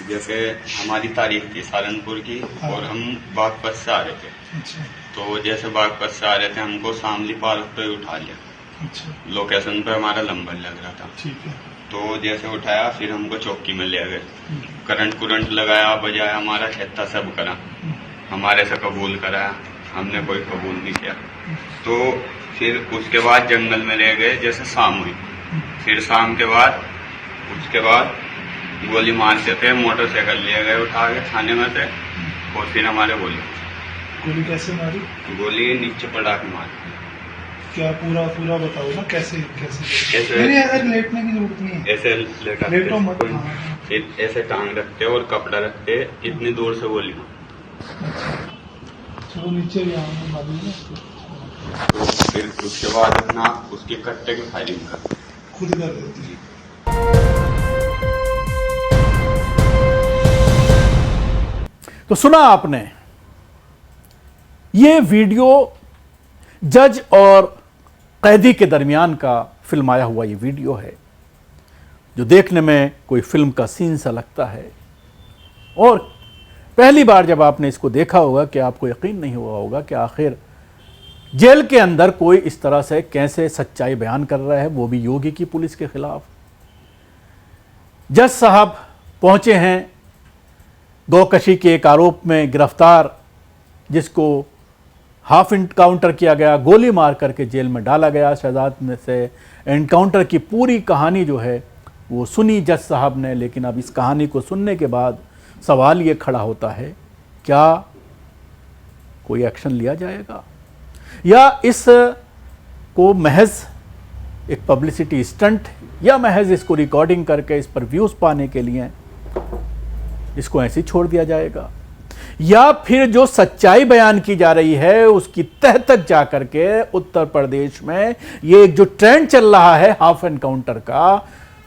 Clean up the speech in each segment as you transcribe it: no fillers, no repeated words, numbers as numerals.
जैसे हमारी तारीख थी सहारनपुर की और हम बागपत से आ रहे थे। अच्छा। तो जैसे बागपत से आ रहे थे हमको शामली पार्क पे उठा लिया। अच्छा। लोकेशन पे हमारा नंबर लग रहा था। ठीक है। तो जैसे उठाया फिर हमको चौकी में ले गए। करंट लगाया, बजाया, हमारा खेता सब करा, हमारे से कबूल कराया, हमने कोई कबूल नहीं किया। तो फिर उसके बाद जंगल में ले गए। जैसे शाम हुई, फिर शाम के बाद उसके बाद गोली मारते थे। मोटरसाइकिल ले गए उठा के थाने में थे और फिर हमारे गोली कैसे मारी? गोली नीचे पड़ा के मारी। क्या पूरा बताओ ना, कैसे कैसे? ऐसे नहीं, अगर लेटने की जरूरत नहीं है। ऐसे लेटो मत। फिर ऐसे टांग रखते और कपड़ा रखते, इतनी दूर से गोली मारी। चलो नीचे भी आऊंगा मालूम है। तो फिर उसके बाद अपना उसके कट्टे की फायरिंग कर खुद कर देती है। तो सुना आपने, ये वीडियो जज और कैदी के दरमियान का फिल्माया हुआ ये वीडियो है, जो देखने में कोई फिल्म का सीन सा लगता है। और पहली बार जब आपने इसको देखा होगा कि आपको यकीन नहीं हुआ होगा कि आखिर जेल के अंदर कोई इस तरह से कैसे सच्चाई बयान कर रहा है, वो भी योगी की पुलिस के खिलाफ। जज साहब पहुंचे हैं गौकशी के एक आरोप में गिरफ्तार, जिसको हाफ एनकाउंटर किया गया, गोली मार करके जेल में डाला गया। शहजाद में से एनकाउंटर की पूरी कहानी जो है वो सुनी जज साहब ने। लेकिन अब इस कहानी को सुनने के बाद सवाल ये खड़ा होता है, क्या कोई एक्शन लिया जाएगा या इस को महज एक पब्लिसिटी स्टंट, या महज इसको रिकॉर्डिंग करके इस पर व्यूज पाने के लिए इसको ऐसे ही छोड़ दिया जाएगा, या फिर जो सच्चाई बयान की जा रही है उसकी तह तक जाकर के उत्तर प्रदेश में ये एक जो ट्रेंड चल रहा है हाफ एनकाउंटर का,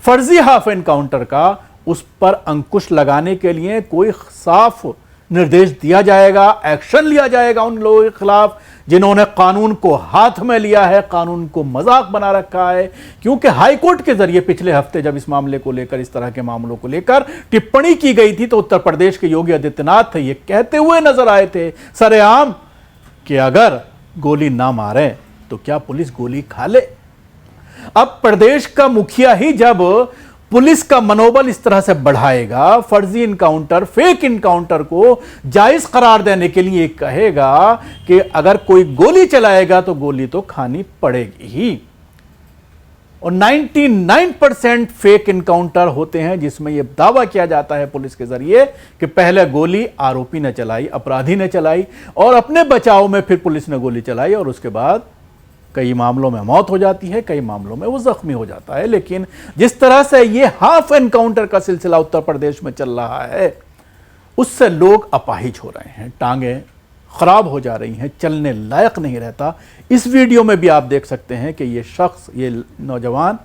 फर्जी हाफ एनकाउंटर का, उस पर अंकुश लगाने के लिए कोई साफ निर्देश दिया जाएगा, एक्शन लिया जाएगा उन लोगों के खिलाफ जिन्होंने कानून को हाथ में लिया है, कानून को मजाक बना रखा है। क्योंकि हाईकोर्ट के जरिए पिछले हफ्ते जब इस मामले को लेकर, इस तरह के मामलों को लेकर टिप्पणी की गई थी, तो उत्तर प्रदेश के योगी आदित्यनाथ ये कहते हुए नजर आए थे सरेआम कि अगर गोली ना मारे तो क्या पुलिस गोली खा ले। अब प्रदेश का मुखिया ही जब पुलिस का मनोबल इस तरह से बढ़ाएगा, फर्जी इनकाउंटर, फेक इनकाउंटर को जायज करार देने के लिए कहेगा कि अगर कोई गोली चलाएगा तो गोली तो खानी पड़ेगी ही। और 99% फेक इनकाउंटर होते हैं जिसमें यह दावा किया जाता है पुलिस के जरिए कि पहले गोली आरोपी ने चलाई, अपराधी ने चलाई, और अपने बचाव में फिर पुलिस ने गोली चलाई, और उसके बाद कई मामलों में मौत हो जाती है, कई मामलों में वो जख्मी हो जाता है। लेकिन जिस तरह से ये हाफ एनकाउंटर का सिलसिला उत्तर प्रदेश में चल रहा है, उससे लोग अपाहिज हो रहे हैं, टांगें खराब हो जा रही हैं, चलने लायक नहीं रहता। इस वीडियो में भी आप देख सकते हैं कि ये शख्स, ये नौजवान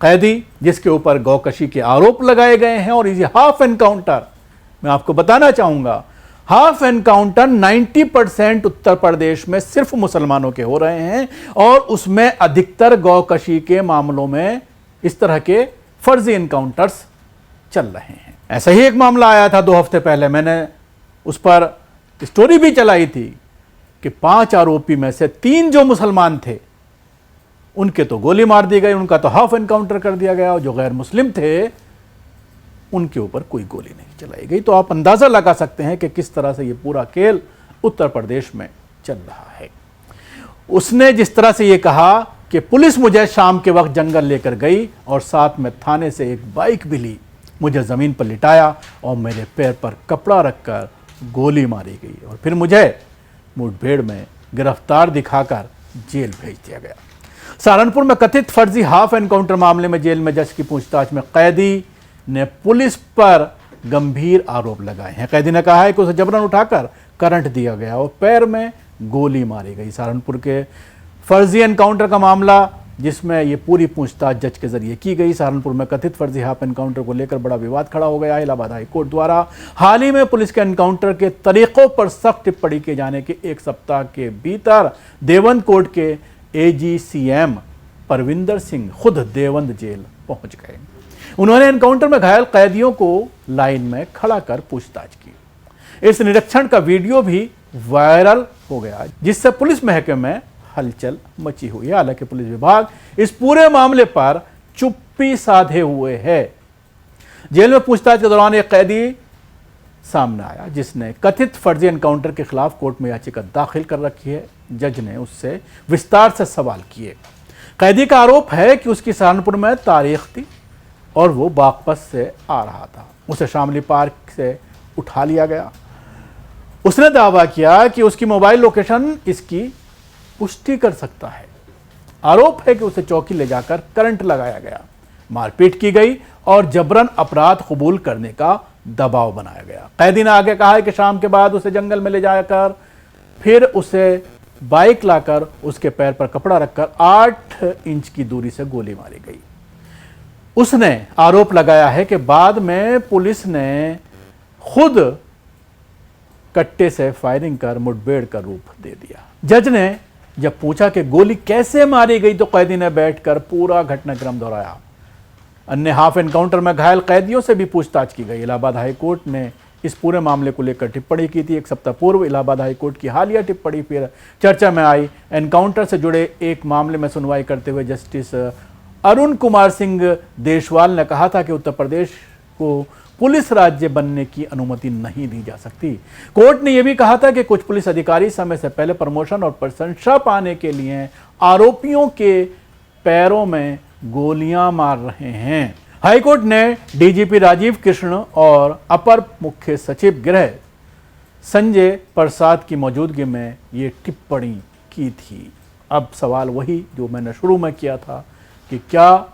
कैदी जिसके ऊपर गौकशी के आरोप लगाए गए हैं, और ये हाफ एनकाउंटर, मैं आपको बताना चाहूंगा, हाफ एनकाउंटर 90% उत्तर प्रदेश में सिर्फ मुसलमानों के हो रहे हैं, और उसमें अधिकतर गौकशी के मामलों में इस तरह के फर्जी एनकाउंटर्स चल रहे हैं। ऐसा ही एक मामला आया था 2 हफ्ते पहले, मैंने उस पर स्टोरी भी चलाई थी कि 5 आरोपी में से 3 जो मुसलमान थे उनके तो गोली मार दी गई, उनका तो हाफ एनकाउंटर कर दिया गया, और जो गैर मुस्लिम थे उनके ऊपर कोई गोली नहीं चलाई गई। तो आप अंदाजा लगा सकते हैं कि किस तरह से ये पूरा खेल उत्तर प्रदेश में चल रहा है। उसने जिस तरह से ये कहा कि पुलिस मुझे शाम के वक्त जंगल लेकर गई और साथ में थाने से एक बाइक भी ली, मुझे जमीन पर लिटाया और मेरे पैर पर कपड़ा रखकर गोली मारी गई, और फिर मुझे मुठभेड़ में गिरफ्तार दिखाकर जेल भेज दिया गया। सहारनपुर में कथित फर्जी हाफ एनकाउंटर मामले में जेल में जज की पूछताछ में कैदी ने पुलिस पर गंभीर आरोप लगाए हैं। कैदी ने कहा है कि उसे जबरन उठाकर करंट दिया गया और पैर में गोली मारी गई। सहारनपुर के फर्जी एनकाउंटर का मामला, जिसमें ये पूरी पूछताछ जज के जरिए की गई। सहारनपुर में कथित फर्जी हाफ एनकाउंटर को लेकर बड़ा विवाद खड़ा हो गया। इलाहाबाद हाई कोर्ट द्वारा हाल ही में पुलिस के एनकाउंटर के तरीकों पर सख्त टिप्पणी किए जाने के 1 सप्ताह के भीतर देवंद कोर्ट के AGCM परविंदर सिंह खुद देवंद जेल पहुंच गए। उन्होंने एनकाउंटर में घायल कैदियों को लाइन में खड़ा कर पूछताछ की। इस निरीक्षण का वीडियो भी वायरल हो गया, जिससे पुलिस महकमे में हलचल मची हुई है। हालांकि पुलिस विभाग इस पूरे मामले पर चुप्पी साधे हुए है। जेल में पूछताछ के दौरान एक कैदी सामने आया जिसने कथित फर्जी एनकाउंटर के खिलाफ कोर्ट में याचिका दाखिल कर रखी है। जज ने उससे विस्तार से सवाल किए। कैदी का आरोप है कि उसकी सहारनपुर में तारीख थी और वो बागपत से आ रहा था। उसे शामली पार्क से उठा लिया गया। उसने दावा किया कि उसकी मोबाइल लोकेशन इसकी पुष्टि कर सकता है। आरोप है कि उसे चौकी ले जाकर करंट लगाया गया, मारपीट की गई और जबरन अपराध कबूल करने का दबाव बनाया गया। कैदी ने आगे कहा है कि शाम के बाद उसे जंगल में ले जाकर फिर उसे बाइक लाकर उसके पैर पर कपड़ा रखकर 8 इंच की दूरी से गोली मारी गई। उसने आरोप लगाया है कि बाद में पुलिस ने खुद कट्टे से फायरिंग कर मुठभेड़ का रूप दे दिया। जज ने जब पूछा कि गोली कैसे मारी गई तो कैदी ने बैठकर पूरा घटनाक्रम दोहराया। अन्य हाफ एनकाउंटर में घायल कैदियों से भी पूछताछ की गई। इलाहाबाद हाईकोर्ट ने इस पूरे मामले को लेकर टिप्पणी की थी। एक सप्ताह पूर्व इलाहाबाद हाईकोर्ट की हालिया टिप्पणी फिर चर्चा में आई। एनकाउंटर से जुड़े एक मामले में सुनवाई करते हुए जस्टिस अरुण कुमार सिंह देशवाल ने कहा था कि उत्तर प्रदेश को पुलिस राज्य बनने की अनुमति नहीं दी जा सकती। कोर्ट ने यह भी कहा था कि कुछ पुलिस अधिकारी समय से पहले प्रमोशन और प्रशंसा पाने के लिए आरोपियों के पैरों में गोलियां मार रहे हैं। हाईकोर्ट ने डीजीपी राजीव कृष्ण और अपर मुख्य सचिव गृह संजय प्रसाद की मौजूदगी में ये टिप्पणी की थी। अब सवाल वही जो मैंने शुरू में किया था कि क्या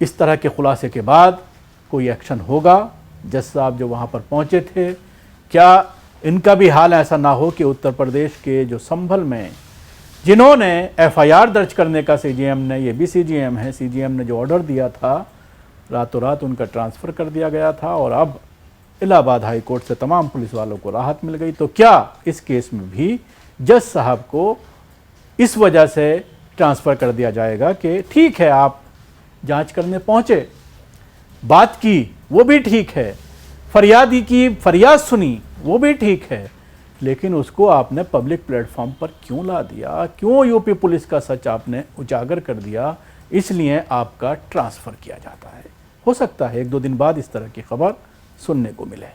इस तरह के खुलासे के बाद कोई एक्शन होगा। जज साहब जो वहाँ पर पहुँचे थे, क्या इनका भी हाल ऐसा ना हो कि उत्तर प्रदेश के जो संभल में जिन्होंने एफआईआर दर्ज करने का सीजीएम ने, ये भी सीजीएम है, सीजीएम ने जो ऑर्डर दिया था रातों रात उनका ट्रांसफ़र कर दिया गया था और अब इलाहाबाद हाई कोर्ट से तमाम पुलिस वालों को राहत मिल गई। तो क्या इस केस में भी जज साहब को इस वजह से ट्रांसफ़र कर दिया जाएगा कि ठीक है आप जांच करने पहुँचे, बात की वो भी ठीक है, फरियादी की फरियाद सुनी वो भी ठीक है, लेकिन उसको आपने पब्लिक प्लेटफॉर्म पर क्यों ला दिया, क्यों यूपी पुलिस का सच आपने उजागर कर दिया, इसलिए आपका ट्रांसफ़र किया जाता है। हो सकता है 1-2 दिन बाद इस तरह की खबर सुनने को मिले।